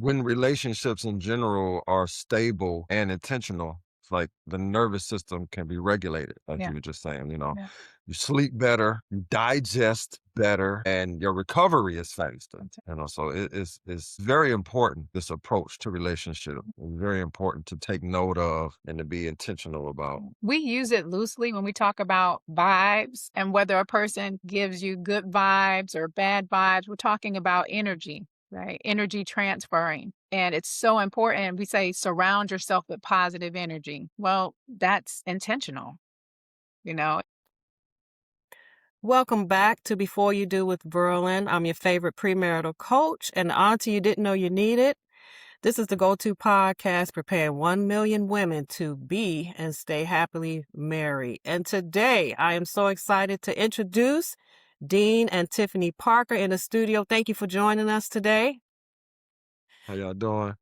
when relationships in general are stable and intentional, it's like the nervous system can be regulated, like Yeah. you were just saying, Yeah. you sleep better, you digest better, and your recovery is faster. That's So it's very important, this approach to relationship. Very important to take note of and to be intentional about. We use it loosely when we talk about vibes and whether a person gives you good vibes or bad vibes. We're talking about energy, right? Energy transferring. And it's so important. We say surround yourself with positive energy. Well, that's intentional, you know? Welcome back to Before You Do with Verlyn. I'm your favorite premarital coach and the auntie you didn't know you needed. This is the go-to podcast preparing 1 million women to be and stay happily married. And today I am so excited to introduce Dean and Tiffany Parker in the studio. Thank you for joining us today. How y'all doing?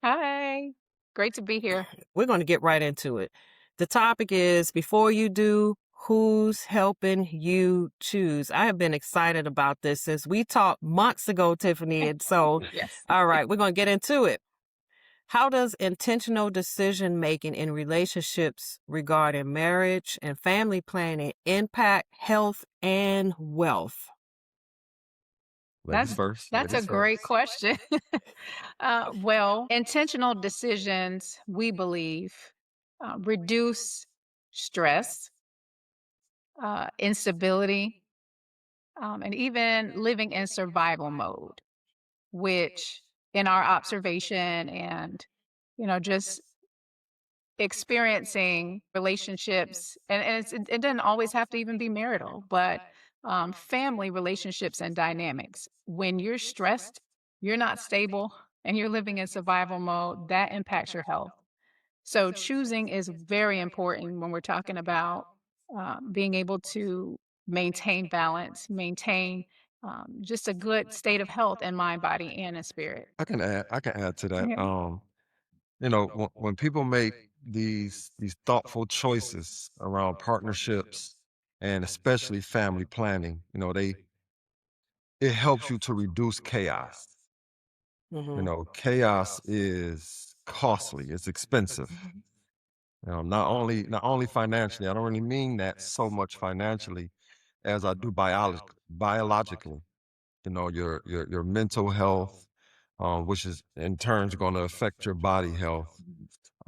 Hi. Great to be here. We're going to get right into it. The topic is Before You Do, Who's Helping You Choose? I have been excited about this since we talked months ago, Tiffany. And so, Yes. all right, we're going to get into it. How does intentional decision making in relationships regarding marriage and family planning impact health and wealth? Ladies first. That's a Ladies great first. question. Well, intentional decisions, we believe, reduce stress, instability, and even living in survival mode, which in our observation and, just experiencing relationships, and it doesn't always have to even be marital, but family relationships and dynamics. When you're stressed, you're not stable, and you're living in survival mode, that impacts your health. So choosing is very important when we're talking about being able to maintain balance, maintain just a good state of health in mind, body, and in spirit. I can add to that. Yeah. When people make these thoughtful choices around partnerships and especially family planning, it helps you to reduce chaos. Mm-hmm. Chaos is costly, it's expensive. Not only financially. I don't really mean that so much financially as I do biologically. Your mental health, which is in turn going to affect your body health.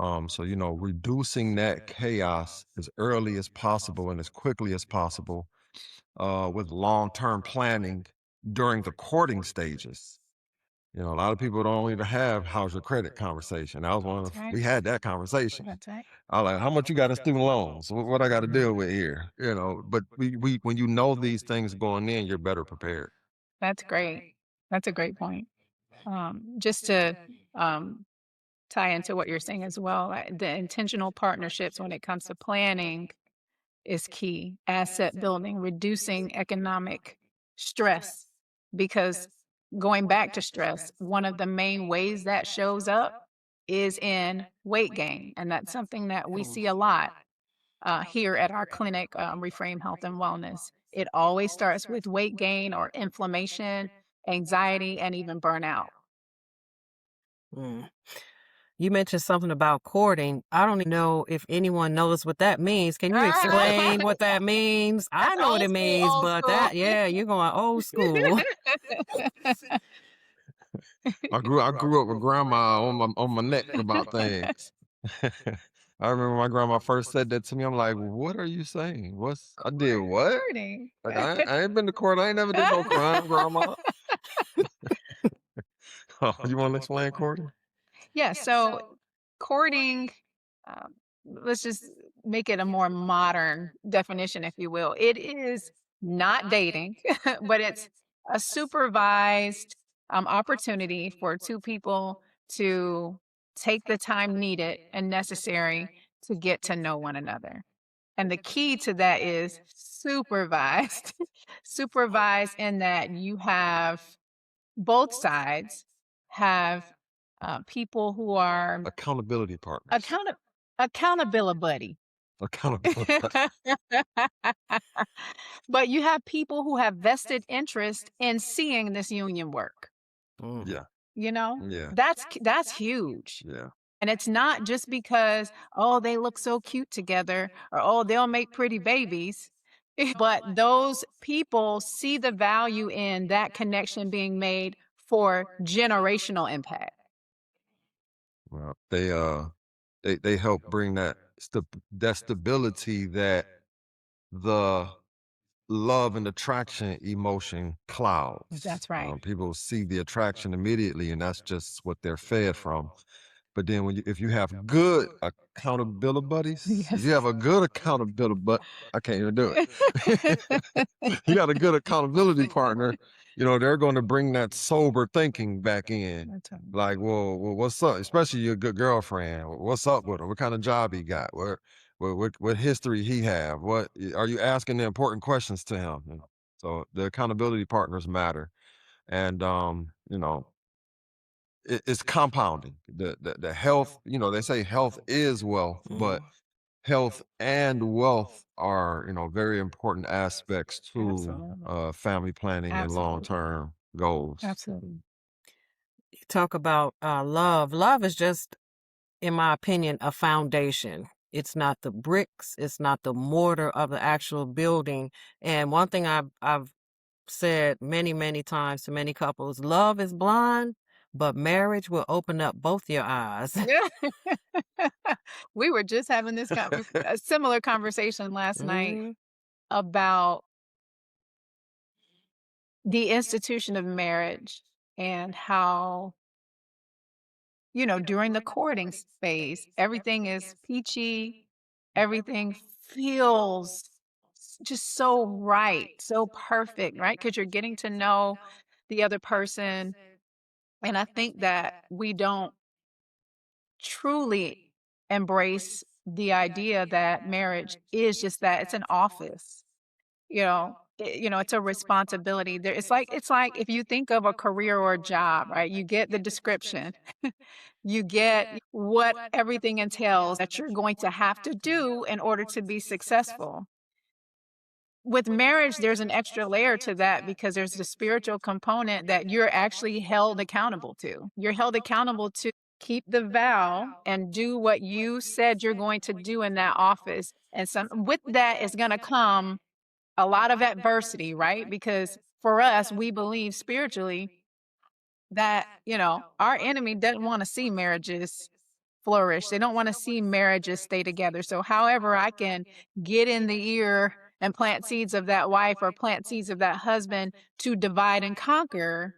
So reducing that chaos as early as possible and as quickly as possible, with long-term planning during the courting stages. A lot of people don't even have how's your credit conversation. That was one That's of right. we had that conversation. That's right. I was like, how much you got in student loans? What I got to deal with here? But we when you know these things going in, you're better prepared. That's great. That's a great point. Just to um, tie into what you're saying as well, the intentional partnerships when it comes to planning is key. Asset building, reducing economic stress, because going back to stress, one of the main ways that shows up is in weight gain. And that's something that we see a lot here at our clinic, Reframe Health and Wellness. It always starts with weight gain or inflammation, anxiety, and even burnout. Mm. You mentioned something about courting. I don't even know if anyone knows what that means. Can you explain what that means? I That's know what old it school, means, old but school. you're going old school. I grew up with grandma on my neck about things. I remember my grandma first said that to me. I'm like, what are you saying? I did what? Courting. Like I ain't been to court. I ain't never did no crime, grandma. Oh, you want to explain courting? Yeah, so courting, let's just make it a more modern definition, if you will. It is not dating, but it's a supervised opportunity for two people to take the time needed and necessary to get to know one another. And the key to that is supervised. Supervised in that you have both sides have people who are Accountability partners. account accountability buddy. Accountability. But you have people who have vested interest in seeing this union work. Mm. Yeah. Yeah. That's huge. Yeah. And it's not just because, oh, they look so cute together or, oh, they'll make pretty babies. But those people see the value in that connection being made for generational impact. Well, they help bring that stability that the love and attraction emotion clouds. That's right. People see the attraction immediately, and that's just what they're fed from. But then if you have good accountability buddies, if Yes. you have a good accountability, but I can't even do it. You got a good accountability partner, they're going to bring that sober thinking back in. That's right. Like, well, what's up? Especially your good girlfriend. What's up with her? What kind of job he got? What history he have? What are you asking the important questions to him? So the accountability partners matter, and it's compounding. The health, they say health is wealth, but health and wealth are, very important aspects to Absolutely. family planning and Absolutely. long-term goals. Absolutely. You talk about love. Love is just, in my opinion, a foundation. It's not the bricks. It's not the mortar of the actual building. And one thing I've said many, many times to many couples, love is blind, but marriage will open up both your eyes. Yeah. We were just having a similar conversation last night Mhm. about the institution of marriage and how, during the courting phase, everything is peachy, everything feels just so right, so perfect, right? Because you're getting to know the other person. And I think that we don't truly embrace the idea that marriage is just that it's an office. It's a responsibility. It's like if you think of a career or a job, right? You get the description, you get what everything entails that you're going to have to do in order to be successful. With marriage, there's an extra layer to that because there's the spiritual component that you're actually held accountable to. You're held accountable to keep the vow and do what you said you're going to do in that office. And with that is going to come a lot of adversity, right? Because for us, we believe spiritually that, our enemy doesn't want to see marriages flourish. They don't want to see marriages stay together. So, however, I can get in the ear and plant seeds of that wife or plant seeds of that husband to divide and conquer,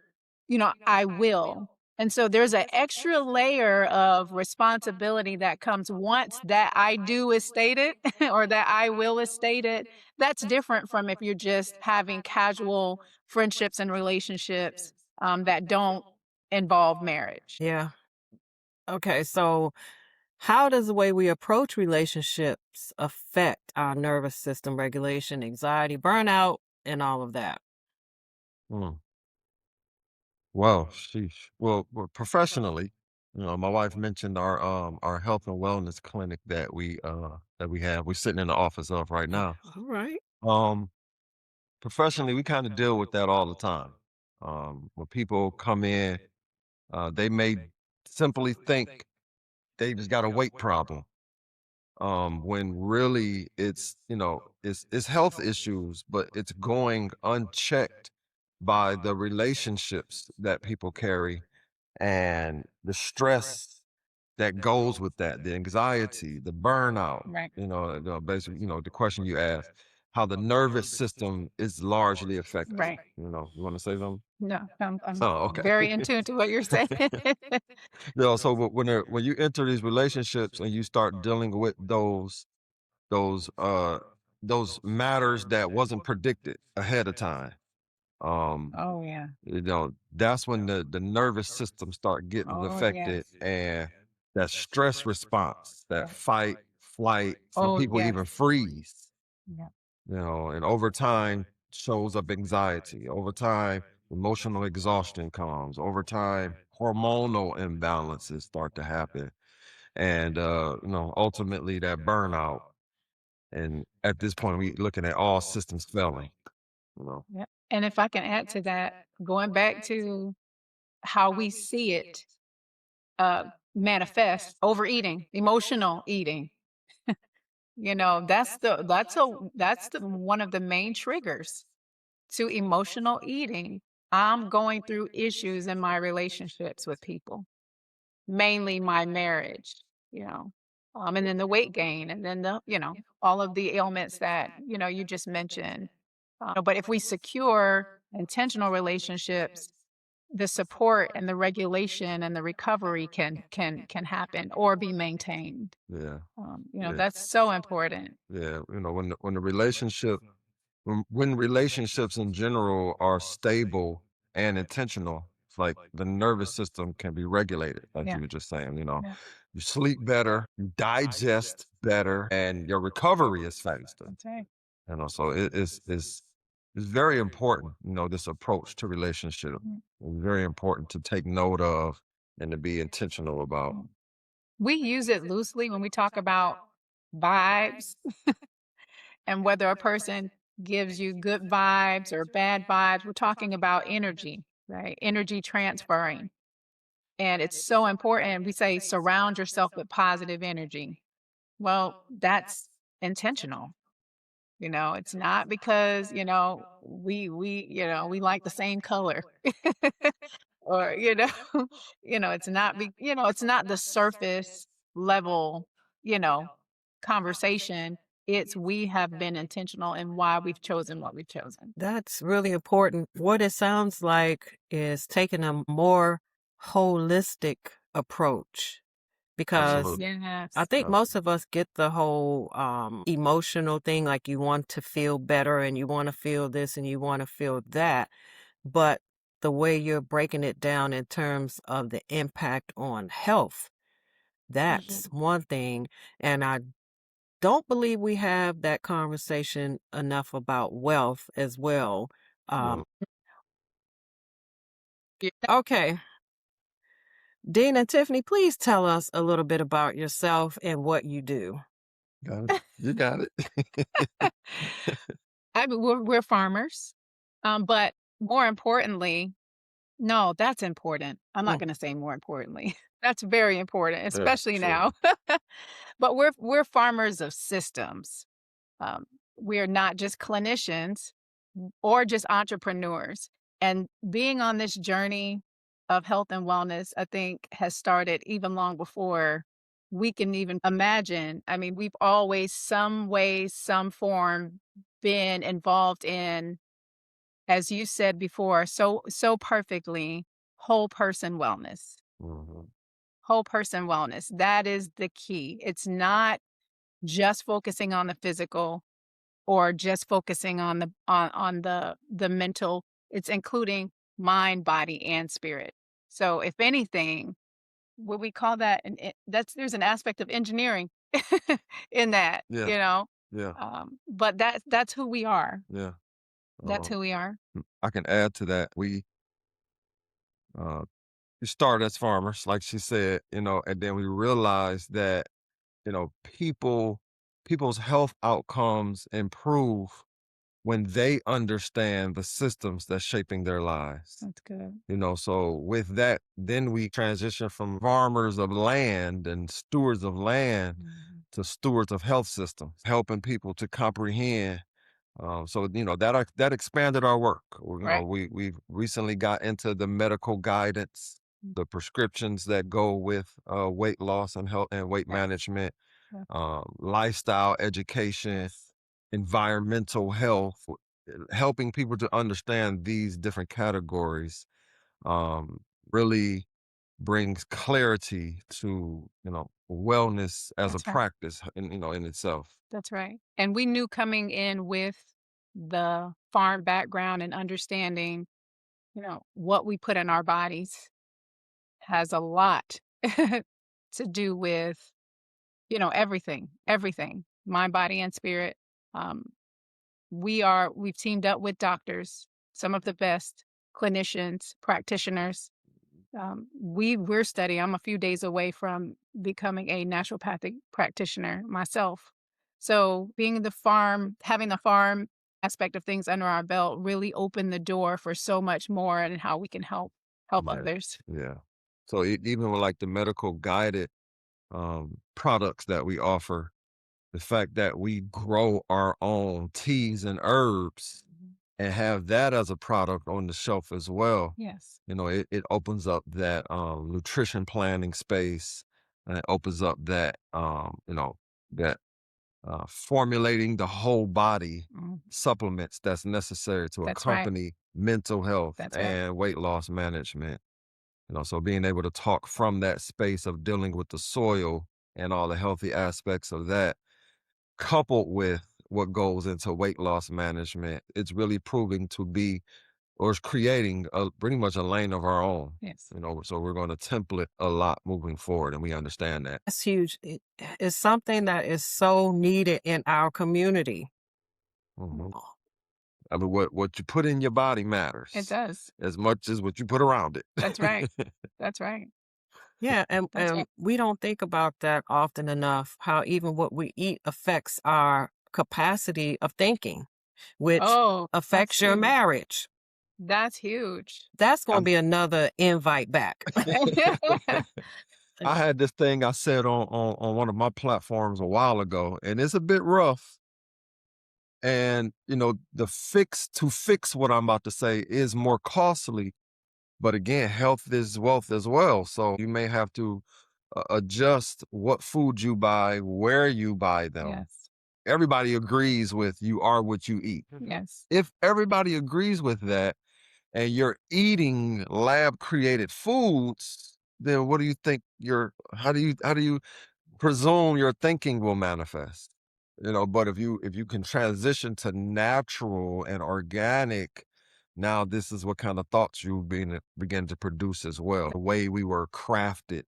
I will. And so there's an extra layer of responsibility that comes once that I do is stated or that I will is stated. That's different from if you're just having casual friendships and relationships that don't involve marriage. Yeah. Okay, so how does the way we approach relationships affect our nervous system regulation, anxiety, burnout, and all of that? Mm. Well, sheesh. Well, professionally, my wife mentioned our health and wellness clinic that we have. We're sitting in the office of right now. All right. Um, Professionally, we kind of deal with that all the time. When people come in, they may simply think they just got a weight problem. When really it's health issues, but it's going unchecked by the relationships that people carry and the stress that goes with that, the anxiety, the burnout, Right. basically, the question you asked, how the nervous system is largely affected. Right. You want to say something? No, I'm Oh, okay. very in tune to what you're saying. So when you enter these relationships and you start dealing with those uh those matters that wasn't predicted ahead of time, um, Oh, yeah. that's when the nervous system start getting Oh, affected, yes. and that stress response, that Right. fight, flight, some Oh, people yes. even freeze, Yeah. and over time shows up anxiety. Over time, emotional exhaustion comes. Over time, hormonal imbalances start to happen. And ultimately that burnout. And at this point, we looking at all systems failing, you know. Yeah. And if I can add to that, going back to how we see it manifest: overeating, emotional eating. That's the one of the main triggers to emotional eating. I'm going through issues in my relationships with people, mainly my marriage, and then the weight gain, and then all of the ailments that, you just mentioned. But if we secure intentional relationships, the support and the regulation and the recovery can happen or be maintained. Yeah. That's so important. Yeah. When the relationship when relationships in general are stable and intentional, it's like the nervous system can be regulated, like Yeah. you were just saying, Yeah. you sleep better, you digest better, and your recovery is faster. That's right. So it's very important, this approach to relationship. Mm. It's very important to take note of and to be intentional about. We use it loosely when we talk about vibes and whether a person gives you good vibes or bad vibes. We're talking about energy, right? Energy transferring. And it's so important. We say surround yourself with positive energy. Well, that's intentional. It's not because, we like the same color. Or, it's not it's not the surface level, you know, conversation. It's we have been intentional in why we've chosen what we've chosen. That's really important. What it sounds like is taking a more holistic approach because Absolutely. I Yes. think most of us get the whole emotional thing, like you want to feel better and you want to feel this and you want to feel that. But the way you're breaking it down in terms of the impact on health, that's one thing. And I don't believe we have that conversation enough about wealth as well. Well, Okay. Dean and Tiffany, please tell us a little bit about yourself and what you do. got it. You got it. I mean, we're farmers, but more importantly, no, that's important. I'm not Mm. going to say more importantly. That's very important, Yeah, especially sure. now. But we're farmers of systems. Um, we're not just clinicians or just entrepreneurs. And being on this journey of health and wellness, I think, has started even long before we can even imagine. I mean, we've always, some way, some form, been involved in, as you said before, so perfectly, whole person wellness. Mhm. Whole person wellness. That is the key. It's not just focusing on the physical or just focusing on the mental. It's including mind, body, and spirit. So if anything, what we call that, and that's, there's an aspect of engineering in that, Yeah, yeah, but that's who we are. yeah. That's Um, who we are. I can add to that. Uh, we started as farmers, like she said, and then we realized that, people's health outcomes improve when they understand the systems that's shaping their lives. That's good. So with that, then we transition from farmers of land and stewards of land to stewards of health systems, helping people to comprehend. So that expanded our work. Right. We've recently got into the medical guidance, the prescriptions that go with weight loss and health and weight Right. management, Yeah. lifestyle education, environmental health, helping people to understand these different categories um, really brings clarity to wellness as a That's right. practice in itself. That's right. And we knew coming in with the farm background and understanding, what we put in our bodies has a lot to do with, everything, mind, body, and spirit. Um, we've teamed up with doctors, some of the best clinicians, practitioners. We're studying. I'm a few days away from becoming a naturopathic practitioner myself. So having the farm aspect of things under our belt really opened the door for so much more and how we can help help Yeah. others. Yeah. So even with like the medical guided products that we offer, the fact that we grow our own teas and herbs Mhm. and have that as a product on the shelf as well, Yes, it opens up that nutrition planning space, and it opens up that that formulating the whole body mhm, supplements that's necessary to that's right, accompany mental health that's right. and weight loss management. So being able to talk from that space of dealing with the soil and all the healthy aspects of that, coupled with what goes into weight loss management, it's really proving to be, or it's creating pretty much a lane of our own. Yes. So we're going to template a lot moving forward, and we understand that. That's huge. It is something that is so needed in our community. Mhm. I mean, what you put in your body It matters does. as much as what you put around That's right. it. That's right. Yeah, and That's right. we don't think about that often enough, how even what we eat affects our capacity of thinking, which Oh, that's affects your huge. marriage. That's huge. That's gonna I'm- be another invite back. I had this thing I said on one of my platforms a while ago, and it's a bit rough. And to fix what I'm about to say is more costly. But again, health is wealth as well. So you may have to adjust what food you buy, where you buy them. Yes. Everybody agrees with you are what you eat. Yes. If everybody agrees with that and you're eating lab created foods, then what do you think how do you presume your thinking will manifest? But if you can transition to natural and organic, now this is what kind of thoughts you begin to produce as well. The way we were crafted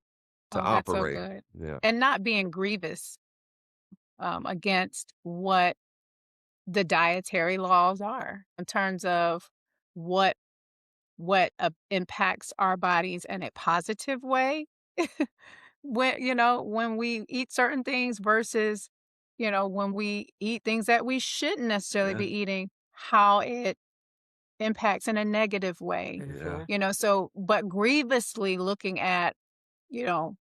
to Oh, that's so operate. good. Yeah. And not being grievous against what the dietary laws are in terms of what impacts our bodies in a positive way when we eat certain things versus when we eat things that we shouldn't necessarily Yeah. be eating, how it impacts in a negative way. Yeah. So but grievously looking at you know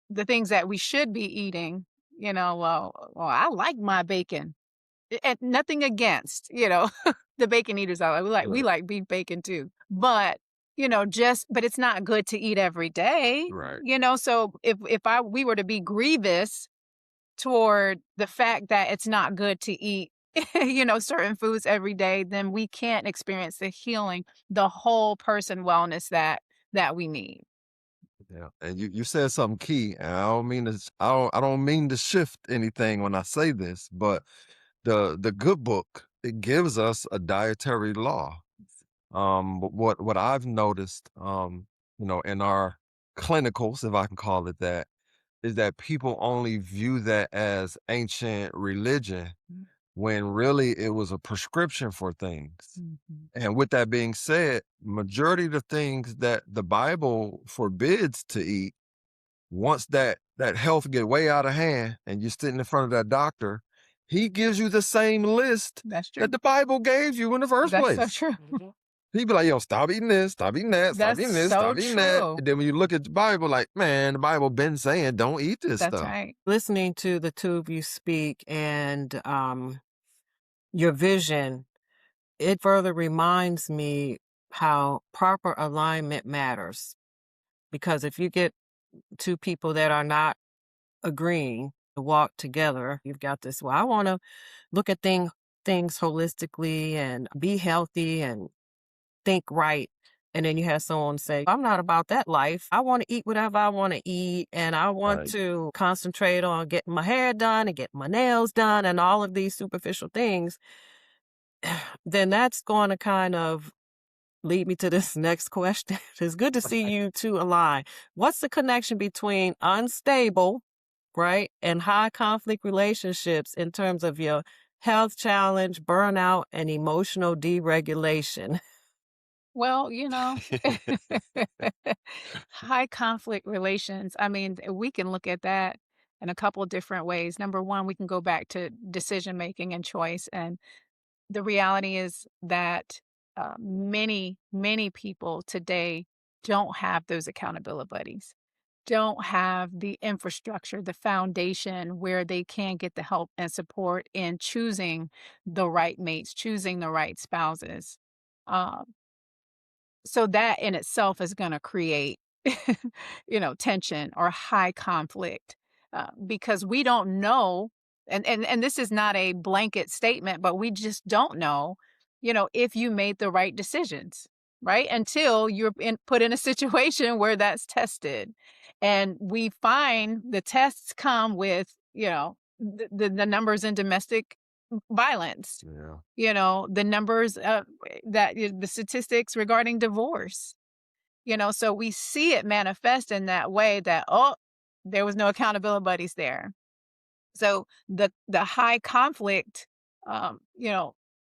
the things that we should be eating. Well, I like my bacon. And nothing against, the bacon eaters out there. We Right. like beef bacon too. But, but it's not good to eat every day. Right. So if we were to be grievous toward the fact that it's not good to eat certain foods every day, then we can't experience the healing, the whole person wellness that we need. Yeah. And you said something key. And I don't mean to shift anything when I say this, but the good book, it gives us a dietary law. But what I've noticed, in our clinicals, if I can call it that, is that people only view that as ancient religion Mm. when really it was a prescription for things. Mhm. And with that being said, majority of the things that the Bible forbids to eat, once that health get way out of hand and you're sitting in front of that doctor, he gives you the same list That's true. that the Bible gave you in the first That's so place. true. He'd be like, yo, stop eating this, stop eating that, stop That's eating this, so stop eating that. true. And then when you look at the Bible, like, man, the Bible been saying don't eat this That's stuff. right. Listening to the two of you speak and your vision, it further reminds me how proper alignment matters. Because if you get two people that are not agreeing to walk together, you've got this, well, I want to look at things holistically and be healthy and think right. And then you have someone say, I'm not about that life. I want to eat whatever I want to eat. And I want Right. to concentrate on getting my hair done and getting my nails done and all of these superficial things. Then that's going to kind of lead me to this next question. It's good to see you two align. What's the connection between unstable, right, and high conflict relationships in terms of your health challenge, burnout, and emotional deregulation? Well, high conflict relations. I mean, we can look at that in a couple of different ways. Number one, we can go back to decision making and choice. And the reality is that many, many people today don't have those accountability buddies, don't have the infrastructure, the foundation where they can get the help and support in choosing the right mates, choosing the right spouses. Um, so that in itself is going to create, tension or high conflict because we don't know. And this is not a blanket statement, but we just don't know, if you made the right decisions, right? Until put in a situation where that's tested. And we find the tests come with, the numbers in domestic violence, Yeah. the numbers the statistics regarding divorce, so we see it manifest in that way that, oh, there was no accountability buddies there. So the high conflict,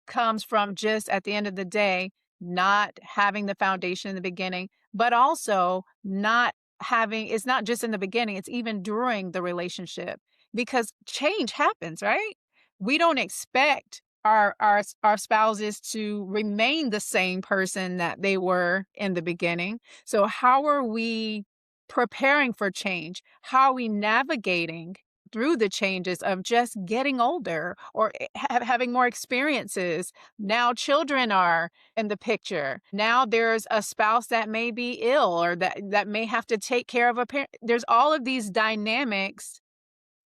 comes from just at the end of the day, not having the foundation in the beginning, but also not having, it's not just in the beginning, it's even during the relationship because change happens, right? We don't expect our spouses to remain the same person that they were in the beginning. So how are we preparing for change? How are we navigating through the changes of just getting older or having more experiences? Now children are in the picture. Now there's a spouse that may be ill or that may have to take care of a parent. There's all of these dynamics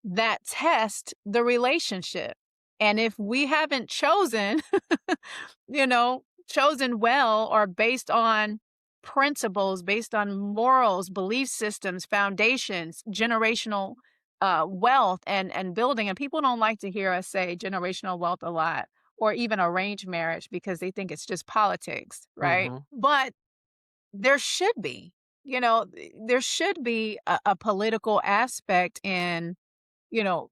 that test the relationship. And if we haven't chosen well or based on principles, based on morals, belief systems, foundations, generational wealth and building. And people don't like to hear us say generational wealth a lot or even arranged marriage because they think it's just politics, right? But there should be, there should be a political aspect in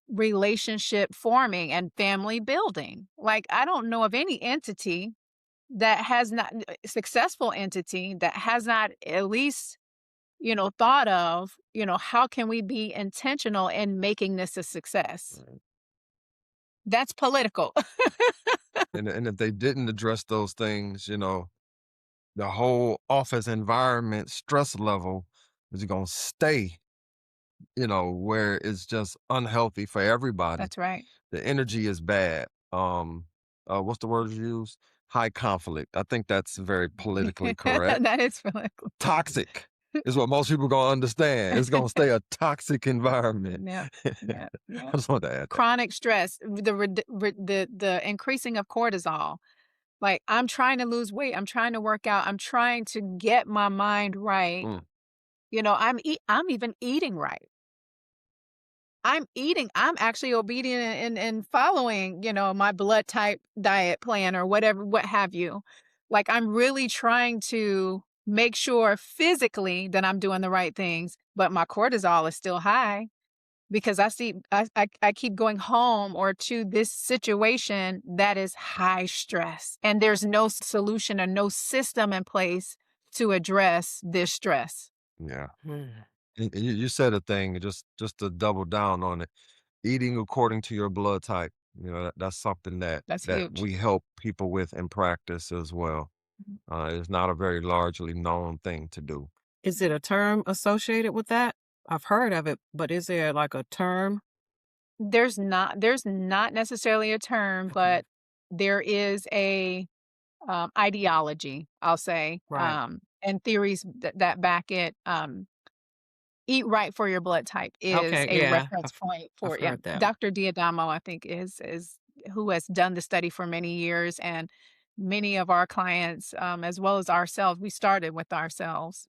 relationship forming and family building. Like, I don't know of any entity that has not, successful entity that has not at least, thought of, how can we be intentional in making this a success? Right. That's political. And if they didn't address those things, the whole office environment stress level is going to stay, where it's just unhealthy for everybody. That's right. The energy is bad. What's the word you use? High conflict. I think that's very politically correct. That is political. Toxic is what most people gonna understand. It's gonna stay a toxic environment. Yeah, yeah, yeah. I just wanted to add that. Chronic stress, the increasing of cortisol. Like, I'm trying to lose weight, I'm trying to work out, I'm trying to get my mind right. Mm. I'm even eating right. I'm actually obedient and following, my blood type diet plan or whatever, what have you. Like, I'm really trying to make sure physically that I'm doing the right things, but my cortisol is still high because I keep going home or to this situation that is high stress and there's no solution or no system in place to address this stress. Yeah. And you said a thing, just to double down on it. Eating according to your blood type, that's something that That's that huge. we help people with in practice as well. It's not a very largely known thing to do. Is it a term associated with that? I've heard of it, but is there like a term? There's not necessarily a term, but there is a ideology, I'll say, Right. and theories that back it. Eat right for your blood type is Okay, a yeah, reference point I've for, yeah. heard that. Dr. Diadamo, I think, is who has done the study for many years, and many of our clients, as well as ourselves, we started with ourselves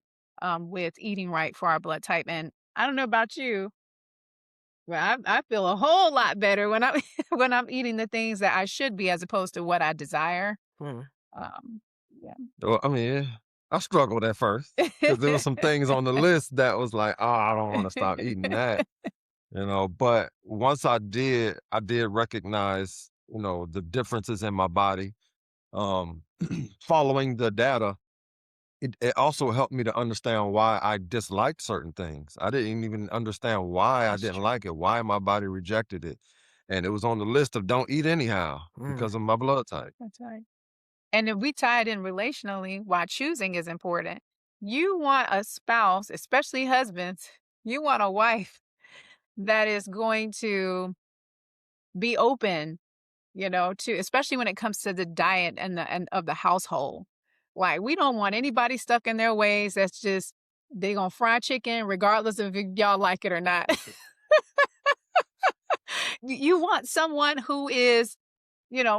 with eating right for our blood type. And I don't know about you, but I feel a whole lot better when I'm when I'm eating the things that I should be as opposed to what I desire. Mm. Um, yeah. Well, I mean, I struggled at first because there were some things on the list that was like, oh, I don't want to stop eating that, But once I did recognize, the differences in my body. Um, following the data, it also helped me to understand why I disliked certain things. I didn't even understand why I That's didn't true. like it, why my body rejected it. And it was on the list of don't eat anyhow because of my blood type. That's right. And if we tie it in relationally, why choosing is important. You want a spouse, especially husbands, you want a wife that is going to be open, to especially when it comes to the diet and of the household. Like we don't want anybody stuck in their ways. That's just they gonna fry chicken regardless of if y'all like it or not. You want someone who is,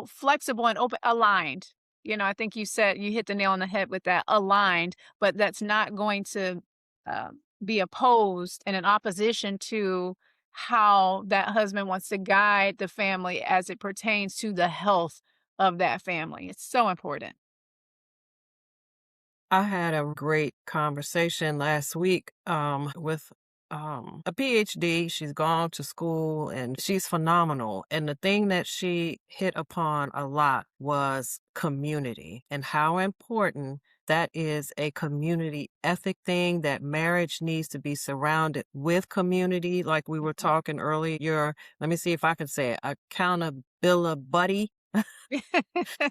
flexible and open, aligned. I think you hit the nail on the head with that aligned, but that's not going to be opposed and in opposition to how that husband wants to guide the family as it pertains to the health of that family. It's so important. I had a great conversation last week with a PhD. She's gone to school and she's phenomenal. And the thing that she hit upon a lot was community and how important that is a community ethic thing, that marriage needs to be surrounded with community. Like we were talking earlier, let me see if I can say it, accountability.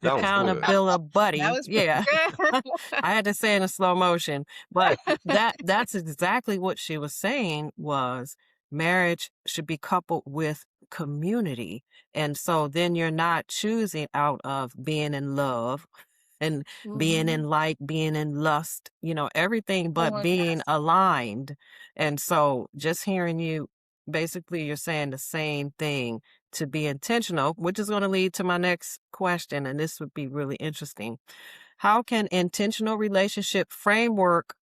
That was good. That Accountability. was Yeah. good. I had to say it in slow motion, but that's exactly what she was saying was marriage should be coupled with community. And so then you're not choosing out of being in love and being in like, being in lust, everything but Oh, being yes. aligned. And so just hearing you, basically you're saying the same thing, to be intentional, which is going to lead to my next question. And this would be really interesting. How can intentional relationship framework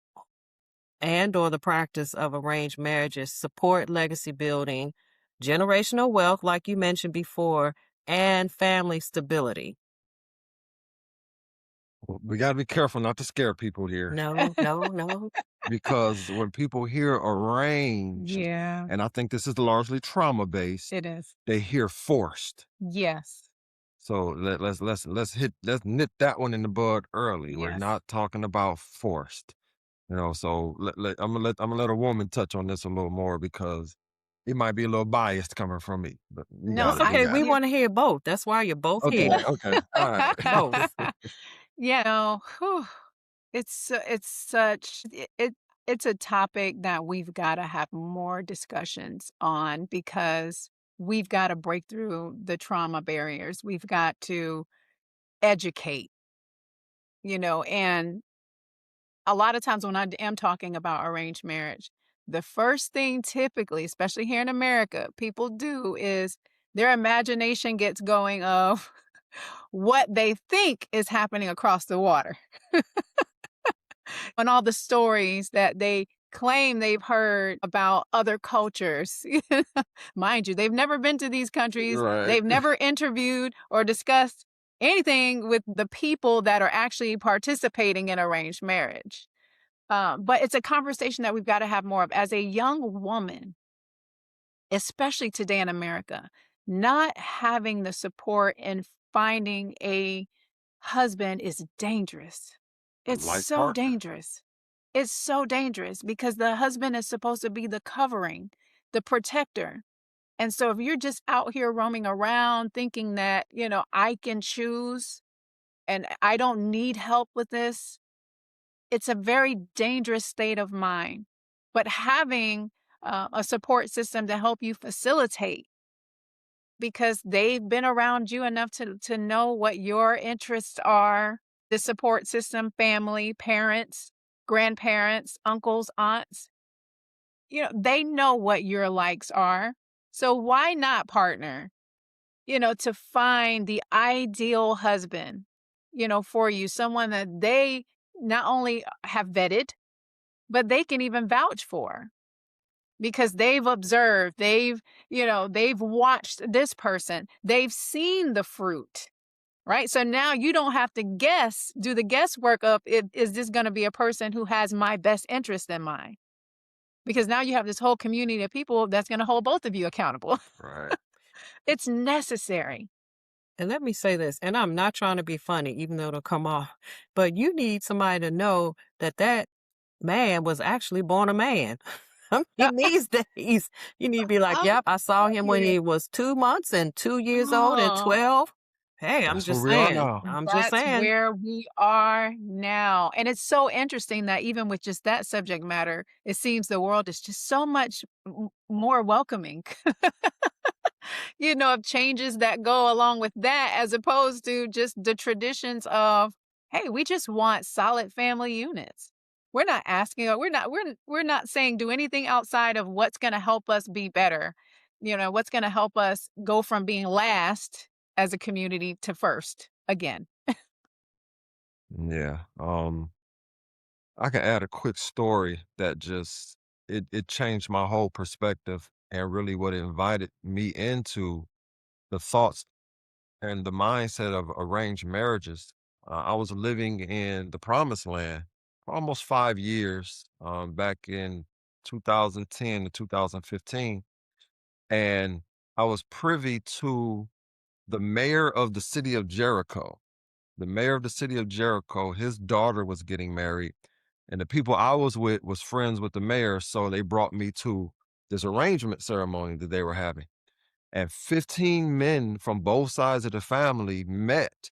and or the practice of arranged marriages support legacy building, generational wealth, like you mentioned before, and family stability? We got to be careful not to scare people here, No. because when people hear arranged, Yeah, and I think this is largely trauma based, it is. they hear forced. Yes. So let's nip that one in the bud early. We're Yes. not talking about forced. So I'm gonna let a woman touch on this a little more because it might be a little biased coming from me. But you No, got It's it. You okay. I We got it. yeah. want to hear both. That's why you're both Okay. here. Okay. All right. Both. Yeah, no, whew, it's such it's a topic that we've gotta have more discussions on because we've gotta break through the trauma barriers. We've got to educate, and a lot of times when I am talking about arranged marriage, the first thing typically, especially here in America, people do is their imagination gets going of what they think is happening across the water and all the stories that they claim they've heard about other cultures. Mind you, they've never been to these countries, Right. they've never interviewed or discussed anything with the people that are actually participating in arranged marriage. But it's a conversation that we've got to have more of. As a young woman, especially today in America, not having the support and finding a husband is dangerous. A It's life so partner. dangerous. It's so dangerous because the husband is supposed to be the covering, the protector. And so if you're just out here roaming around thinking that, I can choose and I don't need help with this, it's a very dangerous state of mind. But having a support system to help you facilitate because they've been around you enough to know what your interests are, the support system, family, parents, grandparents, uncles, aunts, they know what your likes are. So why not partner, to find the ideal husband, for you, someone that they not only have vetted, but they can even vouch for because they've observed, they've watched this person, they've seen the fruit, right? So now you don't have to do the guesswork of, is this going to be a person who has my best interest in mind? Because now you have this whole community of people that's going to hold both of you accountable. Right. It's necessary. And let me say this, and I'm not trying to be funny, even though it'll come off, but you need somebody to know that that man was actually born a man. I mean, these days, you need to be like, I'm yep, I saw him when telling you. he was 2 months and 2 years old and Oh, 12. Hey, I'm That's where just we are saying. now. I'm just That's saying. where we are now. And it's so interesting that even with just that subject matter, it seems the world is just so much more welcoming, of changes that go along with that, as opposed to just the traditions of, hey, we just want solid family units. We're not asking, or we're not saying do anything outside of what's going to help us be better. What's going to help us go from being last as a community to first again. Yeah. I can add a quick story that just it changed my whole perspective and really what it invited me into the thoughts and the mindset of arranged marriages. I was living in the promised land for almost 5 years, back in 2010 to 2015. And I was privy to the mayor of the city of Jericho. The mayor of the city of Jericho, his daughter was getting married, and the people I was with was friends with the mayor, so they brought me to this arrangement ceremony that they were having. And 15 men from both sides of the family met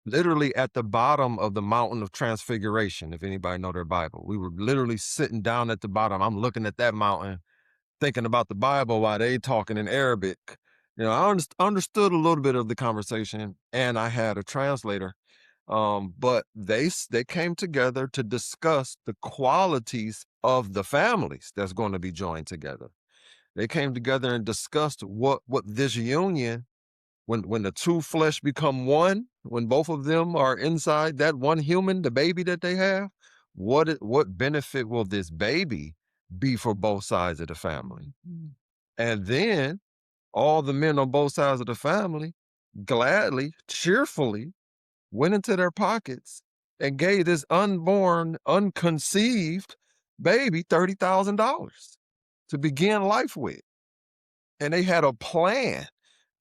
literally at the bottom of the mountain of transfiguration, if anybody know their Bible. We were literally sitting down at the bottom. I'm looking at that mountain, thinking about the Bible while they talking in Arabic. I understood a little bit of the conversation, and I had a translator. But they came together to discuss the qualities of the families that's going to be joined together. They came together and discussed what this union, when the two flesh become one, when both of them are inside that one human, the baby that they have, what benefit will this baby be for both sides of the family? And then all the men on both sides of the family gladly, cheerfully went into their pockets and gave this unborn, unconceived baby $30,000 to begin life with. And they had a plan.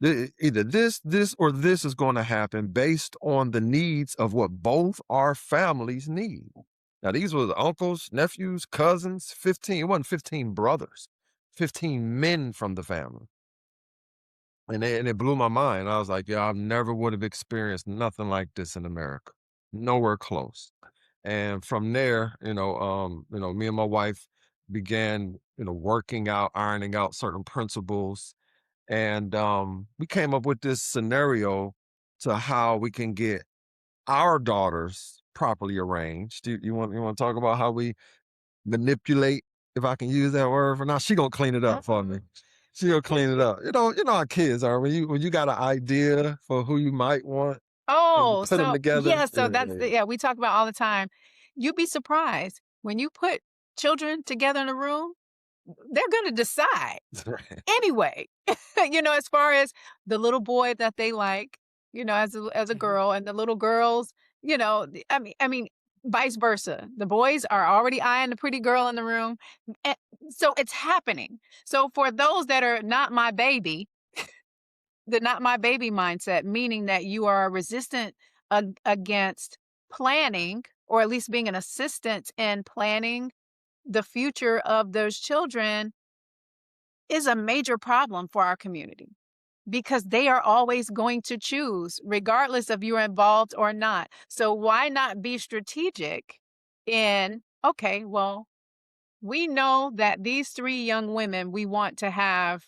Either this, or this is going to happen based on the needs of what both our families need. Now, these were the uncles, nephews, cousins, 15, it wasn't 15 brothers, 15 men from the family. And it blew my mind. I was like, yeah, I never would have experienced nothing like this in America. Nowhere close. And from there, me and my wife began, working out, ironing out certain principles. And we came up with this scenario to how we can get our daughters properly arranged. You want to talk about how we manipulate, if I can use that word for now? She gonna clean it up for me. She gonna clean it up. How kids are when you got an idea for who you might want and you Oh, put them so together. yeah, so we talk about all the time. You'd be surprised when you put children together in a room, they're going to decide Right. anyway. As far as the little boy that they like, as a girl, and the little girls, I mean, vice versa. The boys are already eyeing the pretty girl in the room, and so it's happening. So for those that are not my baby, the not my baby mindset, meaning that you are resistant against planning, or at least being an assistant in planning the future of those children, is a major problem for our community, because they are always going to choose regardless of you're involved or not. So why not be strategic in, okay, well, we know that these three young women, we want to have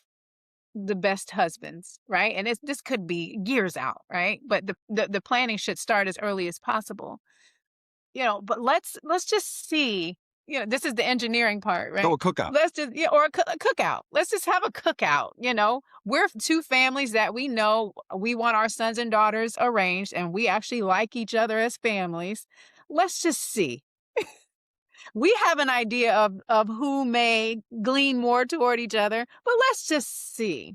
the best husbands, right? And this could be years out, right? But the planning should start as early as possible. But let's just see. This is the engineering part, Throw right? a cookout. Let's just or a cookout. Let's just have a cookout. We're two families that we know we want our sons and daughters arranged, and we actually like each other as families. Let's just see. We have an idea of who may glean more toward each other, but let's just see.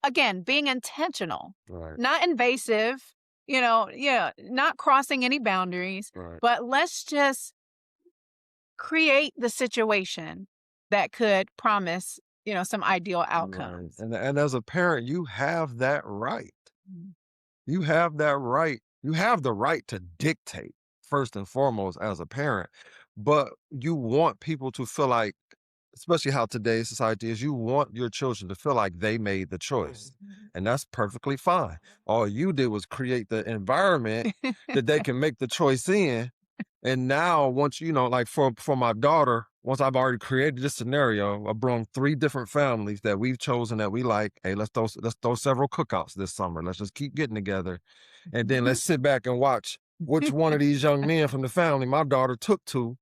Again, being intentional, Right. not invasive, not crossing any boundaries, Right. but let's just create the situation that could promise, some ideal Right. outcomes. And as a parent, you have that right. Mm. You have that right. You have the right to dictate, first and foremost, as a parent, but you want people to feel like especially how today's society is, you want your children to feel like they made the choice. And that's perfectly fine. All you did was create the environment that they can make the choice in. And now once, like for my daughter, once I've already created this scenario, I brought 3 different families that we've chosen that we like. Hey, let's throw several cookouts this summer. Let's just keep getting together. And then let's sit back and watch which one of these young men from the family my daughter took to.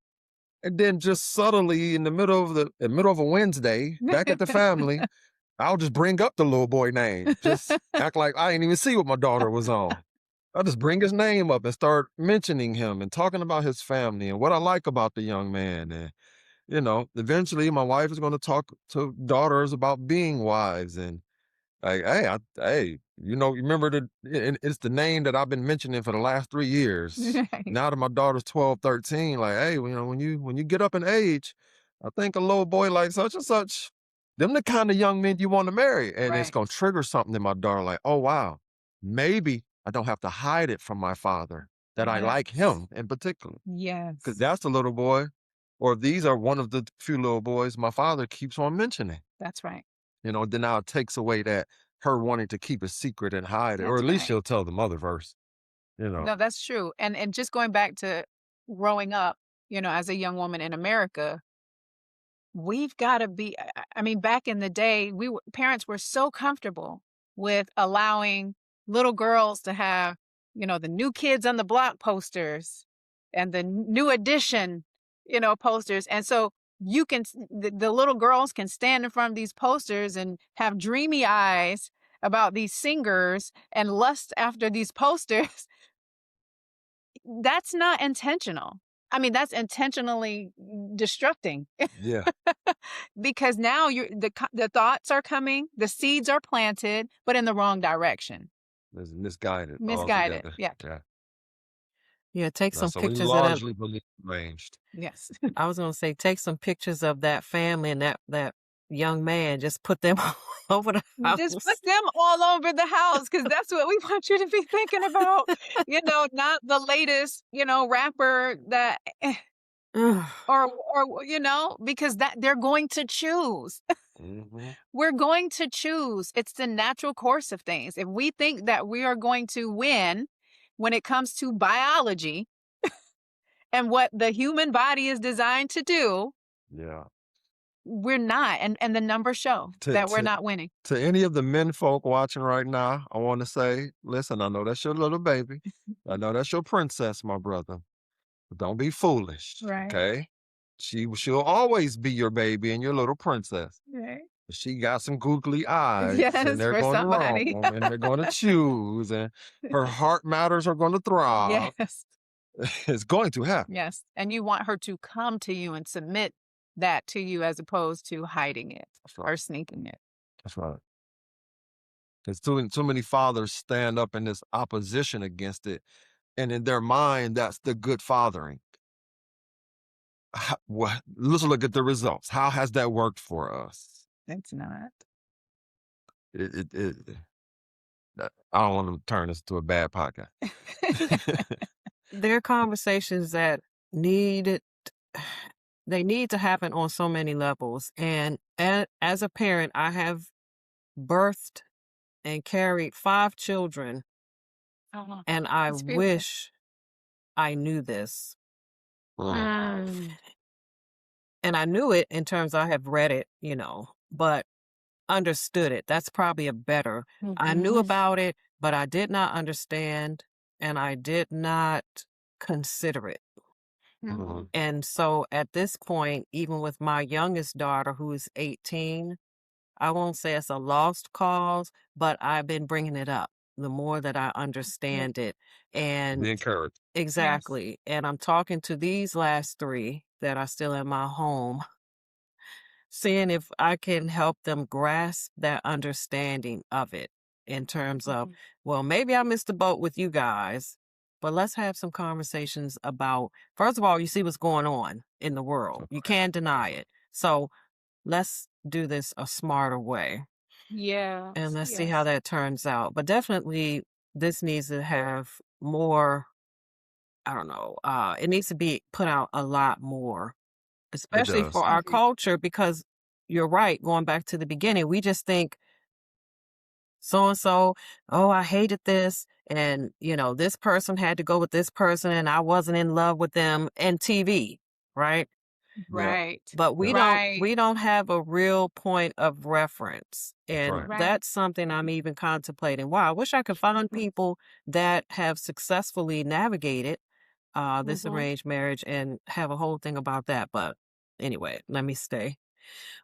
And then just subtly in the middle of a Wednesday, back at the family, I'll just bring up the little boy name. Just act like I didn't even see what my daughter was on. I'll just bring his name up and start mentioning him and talking about his family and what I like about the young man. And, eventually my wife is going to talk to daughters about being wives and like, hey, you remember it's the name that I've been mentioning for the last 3 years. Right. Now that my daughter's 12, 13, like, hey, when you get up in age, I think a little boy like such and such, them the kind of young men you want to marry. And it's Right. going to trigger something in my daughter like, oh, wow, maybe I don't have to hide it from my father that I like him in particular. Yes. Because that's the little boy, or these are one of the few little boys my father keeps on mentioning. That's right. Then now it takes away that her wanting to keep a secret and hide it, or That's at least right. she'll tell the mother verse. No, that's true. And just going back to growing up, as a young woman in America, we've got to be, I mean, back in the day, parents were so comfortable with allowing little girls to have, the New Kids on the Block posters and the New Edition, posters. And so the little girls can stand in front of these posters and have dreamy eyes about these singers and lust after these posters. That's not intentional. I mean, that's intentionally destructing. Yeah, Because now the thoughts are coming, the seeds are planted, but in the wrong direction. it's misguided Misguided. altogether. Yeah. Yeah, take some So we pictures of that. largely believe arranged. Yes. I was gonna say, take some pictures of that family and that young man. Just put them all over the house. Just put them all over the house because that's what we want you to be thinking about. Not the latest, rapper that or because that they're going to choose. Mhm. We're going to choose. It's the natural course of things. If we think that we are going to win when it comes to biology and what the human body is designed to do, Yeah. we're not. And the numbers show that we're not winning. To any of the men folk watching right now, I want to say, listen, I know that's your little baby. I know that's your princess, my brother. But don't be foolish, Right. okay? She'll always be your baby and your little princess. Right. She got some googly eyes, Yes, and they're for going to somebody. roam, and they're going to choose, and her heart matters are going to throb. Yes. It's going to happen. Yes. And you want her to come to you and submit that to you as opposed to hiding it That's right. or sneaking it. That's right. Because too many fathers stand up in this opposition against it, and in their mind, that's the good fathering. Let's look at the results. How has that worked for us? It's not. I don't want to turn this into a bad podcast. There are conversations that they need to happen on so many levels. And as a parent, I have birthed and carried 5 children, and I That's beautiful. wish I knew this. And I knew it in terms I have read it, but understood it. That's probably a better. I knew about it, but I did not understand, and I did not consider it. Mhm. And so at this point, even with my youngest daughter, who is 18, I won't say it's a lost cause, but I've been bringing it up the more that I understand it. And Be encouraged. exactly. And I'm talking to these last 3 that are still in my home, seeing if I can help them grasp that understanding of it in terms of, well, maybe I missed the boat with you guys, but let's have some conversations about, first of all, you see what's going on in the world. You can't deny it. So let's do this a smarter way. Yeah. And let's see how that turns out. But definitely this needs to have more, I don't know, it needs to be put out a lot more especially does. for our culture, because you're right, going back to the beginning, we just think so and so, oh, I hated this, and this person had to go with this person and I wasn't in love with them, and TV, right? Yeah. Right. But we Right. don't have a real point of reference. That's And right. Right. that's something I'm even contemplating. Wow, I wish I could find people that have successfully navigated this Mhm. arranged marriage and have a whole thing about that. But anyway, let me stay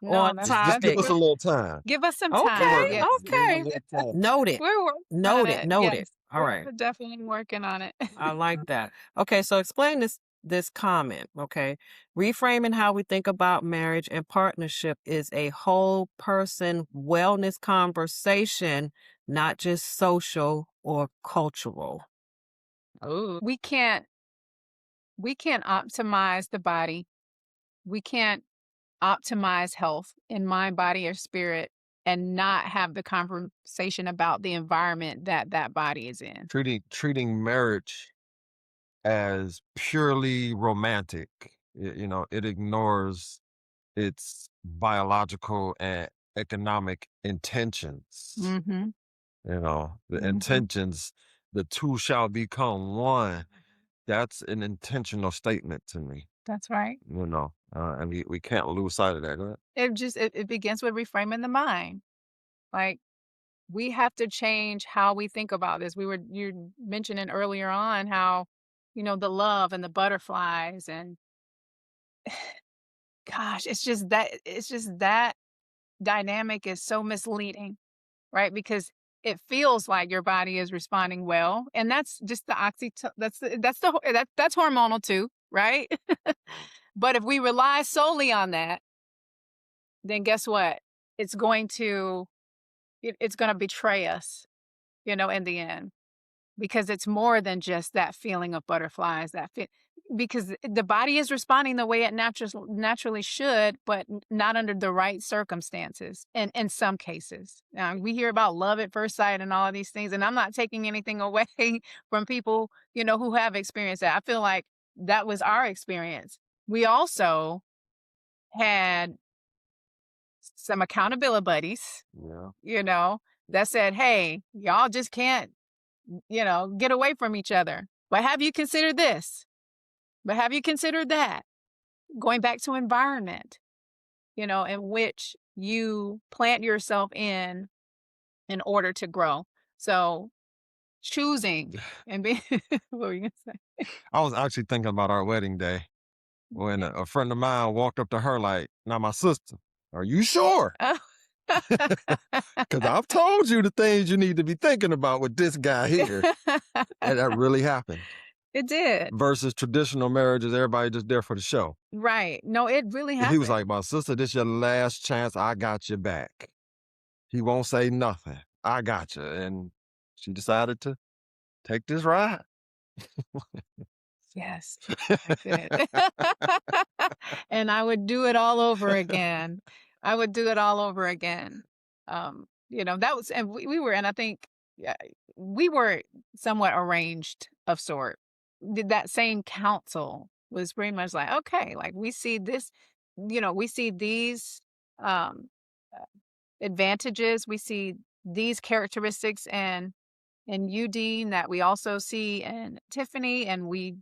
No, on Just give topic. us a little time. give us some Okay, We're time. working on Yes. it. Give us a okay. little time. Noted. We're working on Noted. it. Noted. Yes. All right. We're definitely working on it. I like that. Okay, so explain this comment, okay? Reframing how we think about marriage and partnership is a whole person wellness conversation, not just social or cultural. Oh. We can't optimize the body. We can't optimize health in mind, body, or spirit and not have the conversation about the environment that that body is in. Treating marriage as purely romantic, it ignores its biological and economic intentions. Mhm. The Mhm. intentions, the two shall become one. That's an intentional statement to me. That's right. And we can't lose sight of that. Go ahead. It begins with reframing the mind. Like, we have to change how we think about this. You mentioning earlier on how, the love and the butterflies and gosh, it's just that dynamic is so misleading, right? Because it feels like your body is responding well, and that's just the that's hormonal too, right? But if we rely solely on that, then guess what? It's going to it's going to betray us, in the end. Because it's more than just that feeling of butterflies, because the body is responding the way it naturally should, but not under the right circumstances. And in some cases, now we hear about love at first sight and all of these things, and I'm not taking anything away from people, who have experienced that. I feel like that was our experience. We also had some accountability buddies, Yeah. that said, hey, y'all just can't get away from each other. But have you considered this? But have you considered that? Going back to environment, in which you plant yourself in order to grow. So choosing and being, what were you going to say? I was actually thinking about our wedding day when a friend of mine walked up to her like, "Now, my sister, are you sure? Oh. Because I've told you the things you need to be thinking about with this guy here." And that really happened. It did. Versus traditional marriages, everybody just there for the show. Right. No, it really happened. He was like, "My sister, this your last chance. I got your back." He won't say nothing. I got you. And she decided to take this ride. Yes, I did. And I would do it all over again. I would do it all over again. That was, and we were, and I think, yeah, we were somewhat arranged of sort. That same counsel was pretty much like, okay, like we see this, we see these um, uh, advantages, we see these characteristics and you, Dean, that we also see in Tiffany, and we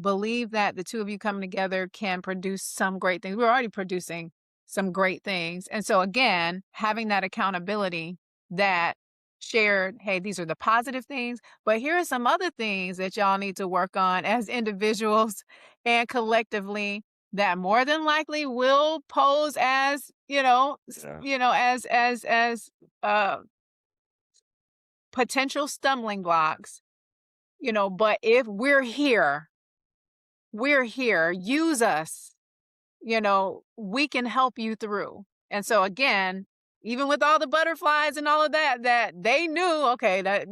believe that the two of you coming together can produce some great things. We're already producing some great things. And so, again, having that accountability that shared, hey, these are the positive things, but here are some other things that y'all need to work on as individuals and collectively that more than likely will pose as, as potential stumbling blocks, but if we're here, use us, we can help you through. And so again, even with all the butterflies and all of that they knew, okay, that,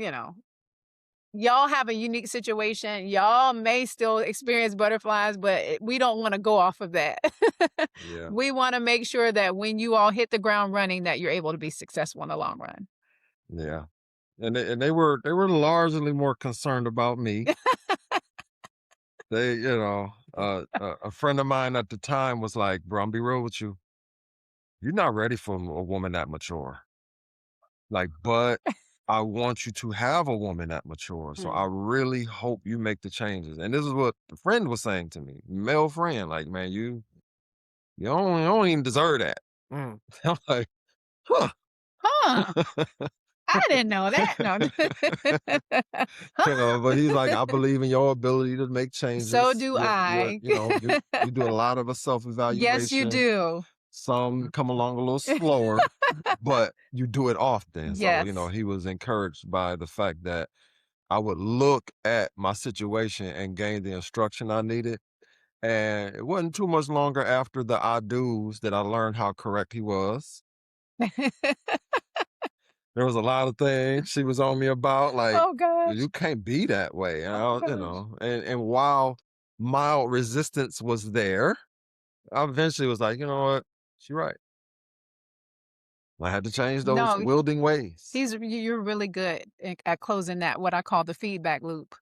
y'all have a unique situation. Y'all may still experience butterflies, but we don't want to go off of that. Yeah. We want to make sure that when you all hit the ground running, that you're able to be successful in the long run. Yeah. And they were largely more concerned about me. They, A friend of mine at the time was like, "Bro, I'm be real with you. You're not ready for a woman that mature. Like, but I want you to have a woman that mature. So I really hope you make the changes." And this is what the friend was saying to me, male friend, like, "Man, you don't even deserve that." Mm. I'm like, huh. Huh. I didn't know that. No. But he's like, "I believe in your ability to make So changes. do I. You do a lot of a Yes, you self-evaluation. do. Some come along a little slower, but you do it often." So, Yes. he was encouraged by the fact that I would look at my situation and gain the instruction I needed. And it wasn't too much longer after the I do's that I learned how correct he was. There was a lot of things she was on me about, like, Oh gosh. "You can't be that way." And Oh gosh. and while mild resistance was there, I eventually was like, "You know what? She's right." I had to change those No, wielding ways. you're really good at closing that, what I call the feedback loop.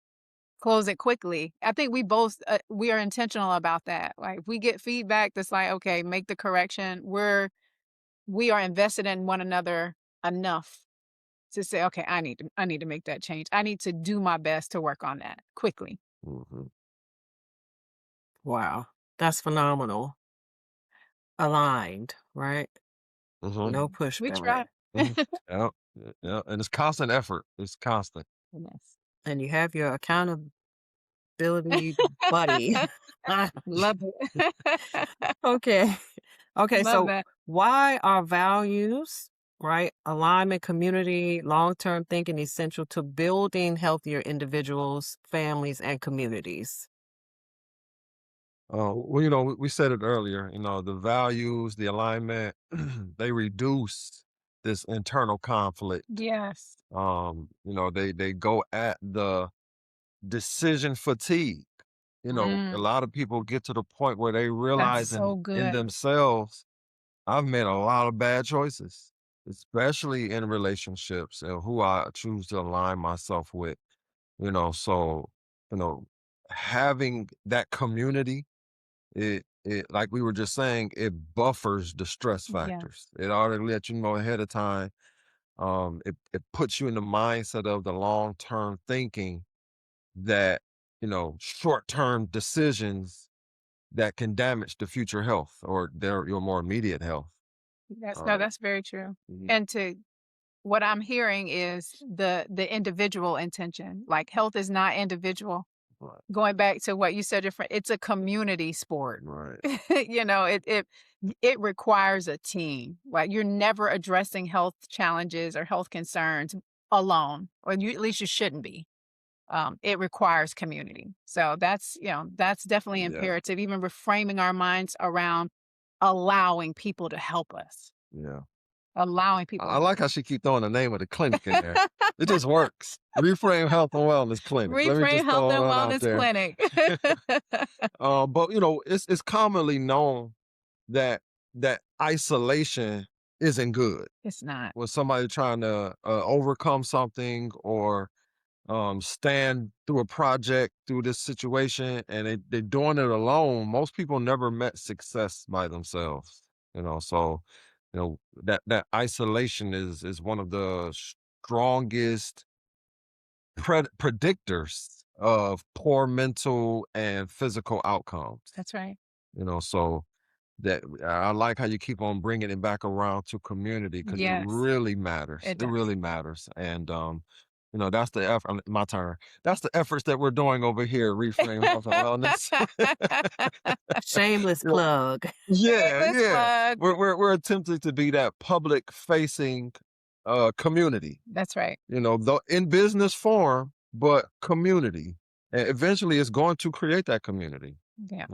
Close it quickly. I think we both we are intentional about that. Like if we get feedback that's like, okay, make the correction. We are invested in one another enough to say, okay, I need to make that change. I need to do my best to work on that quickly. Mhm. Wow, that's phenomenal. Aligned, right? Mhm. No We pushback. try. Mhm. Yep. Yeah, and it's constant effort. It's constant. Goodness. And you have your accountability buddy. Love it. Okay. Okay, Love so that. why are values, right, alignment, community, long-term thinking essential to building healthier individuals, families, and communities? Well, we said it earlier, the values, the alignment, they reduce this internal conflict. Yes. They go at the decision fatigue. A Mm, lot of people get to the point where they that's realize so in good. themselves, I've made a lot of bad choices, especially in relationships and who I choose to align myself with. So, you know, having that community, it like we were just saying, it buffers the stress factors. Yes. It already lets you know ahead of time. It puts you in the mindset of the long-term thinking that, short-term decisions that can damage the future health or your more immediate health. Um, That's very true. mhm, And to what I'm hearing is the individual intention. Like health is not individual. right, Going back to what you said, it's a community sport. right, It requires a team. Like you're never addressing health challenges or health concerns alone, or at least you shouldn't be. It requires community. So that's definitely yeah, imperative. Even reframing our minds around allowing people to help us, yeah. allowing people I to help like how she keep throwing the name of the clinic in there. It just works. Reframe Health and Wellness Clinic. Let me Reframe just Health throw and that out Wellness there. Clinic. But it's commonly known that isolation isn't good. It's not. When somebody trying to overcome something or stand through a project, through this situation, and they're doing it alone, most people never met success by themselves. So that isolation is one of the strongest predictors of poor mental and physical outcomes. That's right. So that I like how you keep on bringing it back around to community because it Yes, really matters. it It does. really matters. And that's the effort. My turn. That's the efforts that we're doing over here, Reframe Health and Wellness. Shameless You know, plug. yeah, Shameless yeah. plug. We're attempting to be that public facing community. That's right. Though in business form, but community. And eventually it's going to create that community. Yeah.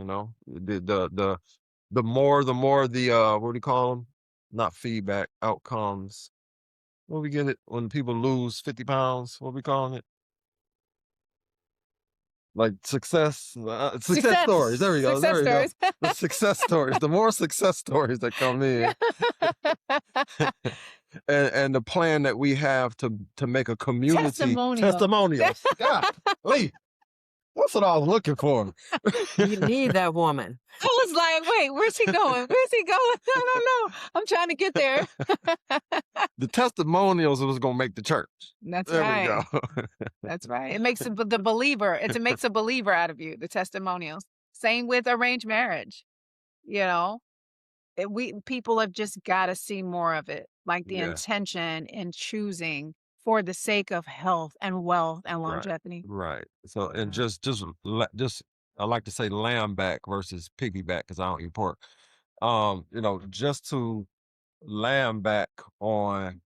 The more the what do you call them? Not feedback, outcomes. What we get it when people lose 50 pounds? What we calling it? Like success Success. stories. There we go. Success There we go. stories. The success stories. The more success stories that come in, and the plan that we have to make a community Testimonial. testimonials. God, That's what I was looking for. You need that woman. I was like, wait, where's he going? Where's he going? I don't know. I'm trying to get there. The testimonials was gonna make the church. That's There right. we go. That's right. It makes the believer. It makes a believer out of you. The testimonials. Same with arranged marriage. You know, people have just got to see more of it, like the Yeah. intention in choosing for the sake of health and wealth and Right. longevity. Right. So, and Yeah. just I like to say lamb back versus piggyback because I don't eat pork. Just to lamb back on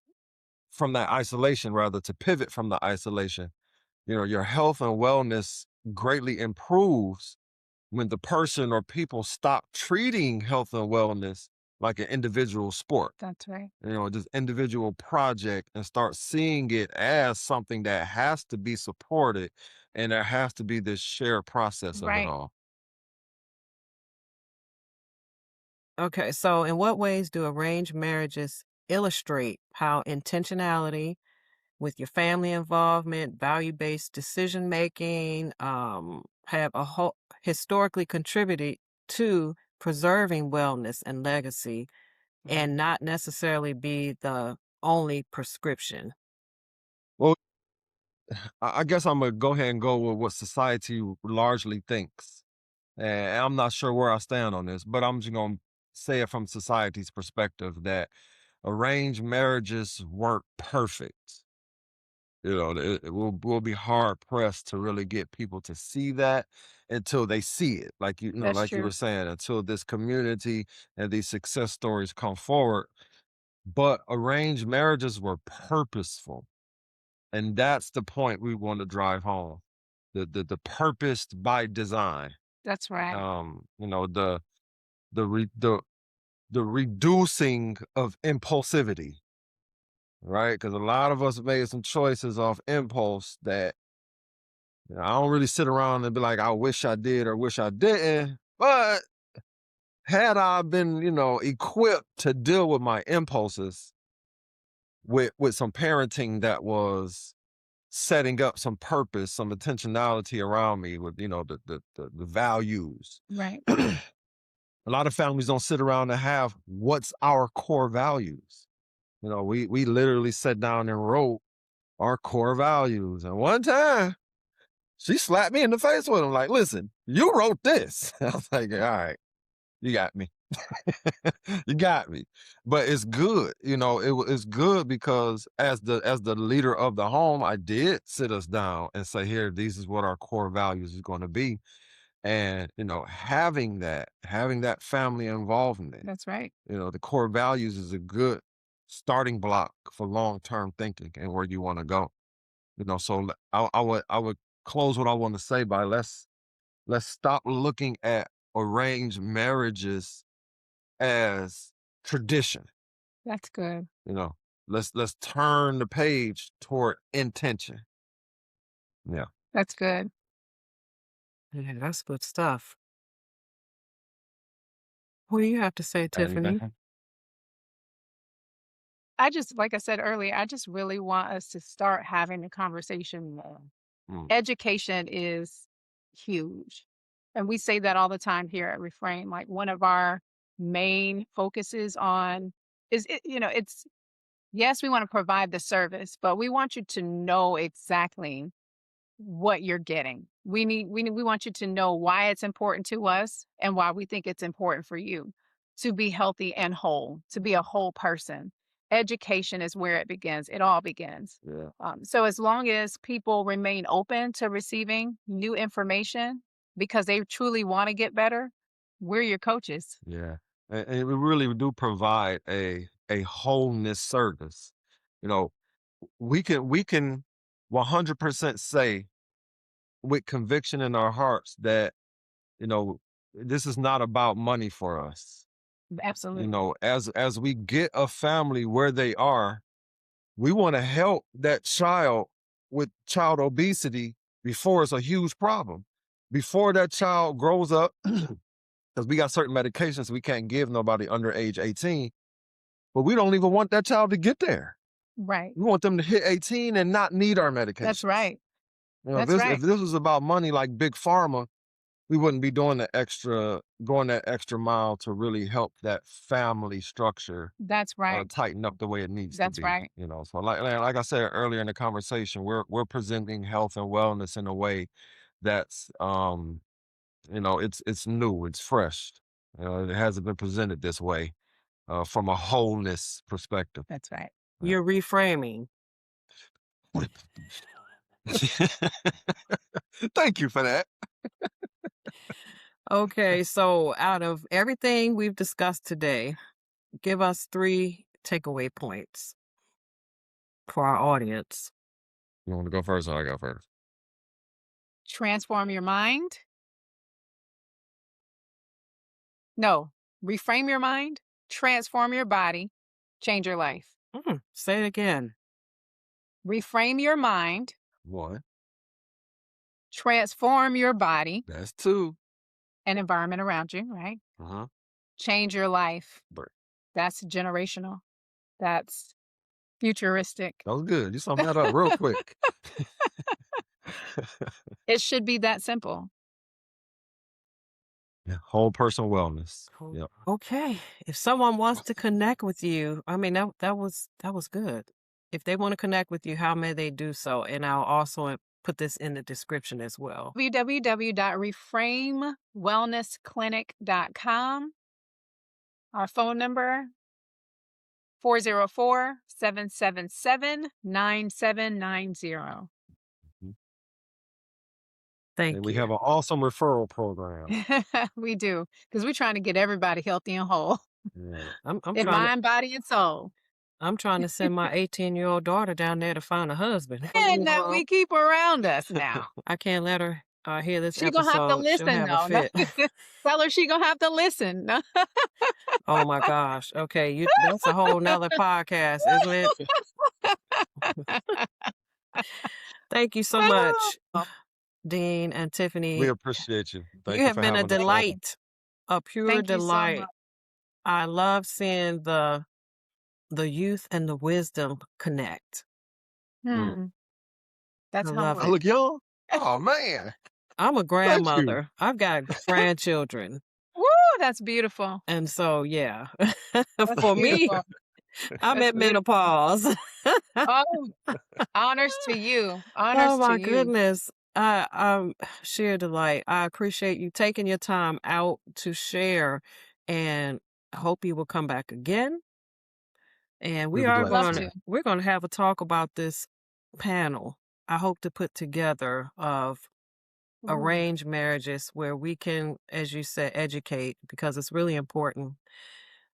from that isolation, rather to pivot from the isolation. Your health and wellness greatly improves when the person or people stop treating health and wellness like an individual sport, That's right. this individual project, and start seeing it as something that has to be supported, and there has to be this shared process of it Right. all. Okay, so in what ways do arranged marriages illustrate how intentionality with your family involvement, value-based decision making, have historically contributed to preserving wellness and legacy, and not necessarily be the only prescription? Well, I guess I'm gonna go ahead and go with what society largely thinks. And I'm not sure where I stand on this, but I'm just gonna say it from society's perspective that arranged marriages weren't perfect. We'll be hard pressed to really get people to see that until they see it. That's Like you true. were saying, until this community and these success stories come forward. But arranged marriages were purposeful. And that's the point we want to drive home. The purposed by design. That's right. The re, the reducing of impulsivity, right? Because a lot of us made some choices off impulse that I don't really sit around and be like, I wish I did or wish I didn't. But had I been, equipped to deal with my impulses with some parenting that was setting up some purpose, some intentionality around me with, the values. Right. A lot of families don't sit around and have what's our core values. We literally sat down and wrote our core values. And one time she slapped me in the face with them, like, listen, you wrote this. I was like, all right, you got me. You got me. But it's good. It's good because as the leader of the home, I did sit us down and say, here, this is what our core values is going to be. And, having that family involvement, That's right. the core values is a good starting block for long-term thinking and where you want to go. So I would close what I want to say by let's stop looking at arranged marriages as tradition. That's good. Let's turn the page toward intention. Yeah. That's good. Yeah, that's good stuff. What do you have to say, Tiffany? Anything? Like I said earlier, I just really want us to start having the conversation more. Mm. Education is huge. And we say that all the time here at Refrain. Like one of our main focuses on it's yes, we want to provide the service, but we want you to know exactly what you're getting. We want you to know why it's important to us and why we think it's important for you to be healthy and whole, to be a whole person. Education is where it begins. It all begins. Yeah. So as long as people remain open to receiving new information because they truly want to get better, we're your coaches. Yeah. And we really do provide a wholeness service. We can 100% say with conviction in our hearts that, this is not about money for us. Absolutely. As we get a family where they are, we want to help that child with child obesity before it's a huge problem. Before that child grows up, because we got certain medications we can't give nobody under age 18, but we don't even want that child to get there. Right. We want them to hit 18 and not need our medications. That's right. You know, That's right. if this was about money like big pharma, we wouldn't be doing going that extra mile to really help that family structure That's right. tighten up the way it needs to That's be. right. You know, so like I said earlier in the conversation, we're presenting health and wellness in a way that's you know, it's new, it's fresh. You know, it hasn't been presented this way from a wholeness perspective. That's right. Yeah. You're reframing. Thank you for that. Okay, so out of everything we've discussed today, give us 3 takeaway points for our audience. You want to go first, or I go first? Transform your mind. No, reframe your mind, transform your body, change your life. Say it again. Reframe your mind, One. transform your body That's two. and environment around you, right? Uh-huh. Change your life. But That's generational. That's futuristic. that was good. You summed that up real quick. It should be that simple. Yeah, whole person wellness. Cool. Yep. Okay. If someone wants to connect with you, I mean that was good. If they want to connect with you, how may they do so? And I'll also put this in the description as well. www.reframewellnessclinic.com. Our phone number 404-777-9790. Thank And you. we have an awesome referral program. We do, because we're trying to get everybody healthy and whole Yeah. I'm in trying mind, body, and soul. I'm trying to send my 18-year-old daughter down there to find a husband. And that we keep around us now. I can't let her hear this She gonna have to episode. She'll listen, have a though. fit. Tell her she gonna have to listen. Oh my gosh. Okay, that's a whole nother podcast, isn't it? Thank you so much, Dean and Tiffany. We appreciate you. Thank You you have for been a having us on. delight, a pure Thank you so delight. much. I love seeing the youth and the wisdom connect. That's I love I it. humbling. look young. Oh man. I'm a Thank you. grandmother. I've got grandchildren. Woo, that's beautiful. And so, yeah, That's for me, beautiful. I'm That's at beautiful. menopause. Oh, honors to you. Oh Honors my to you. goodness. I'm sheer delight. I appreciate you taking your time out to share, and I hope you will come back again. And We'll be glad Love to. to. we're gonna have a talk about this panel. I hope to put together of Ooh. arranged marriages where we can, as you said, educate, because it's really important.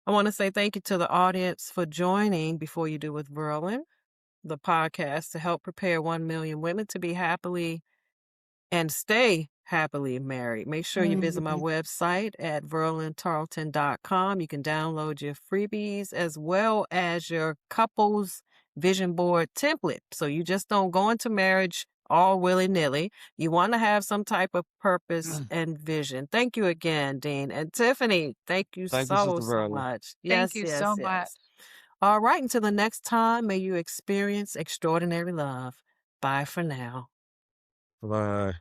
I want to say thank you to the audience for joining Before You Do with Verlyn, the podcast to help prepare 1 million women to be happily and stay happily married. Make sure you visit my website at verlyntarleton.com. You can download your freebies as well as your couples vision board template. So you just don't go into marriage all willy-nilly. You want to have some type of purpose and vision. Thank you again, Dean and Tiffany. Thank you Thank you, so Sister Verlyn. much. Thank Yes, you yes, so yes. much. All right, until the next time, may you experience extraordinary love. Bye for now. Bye.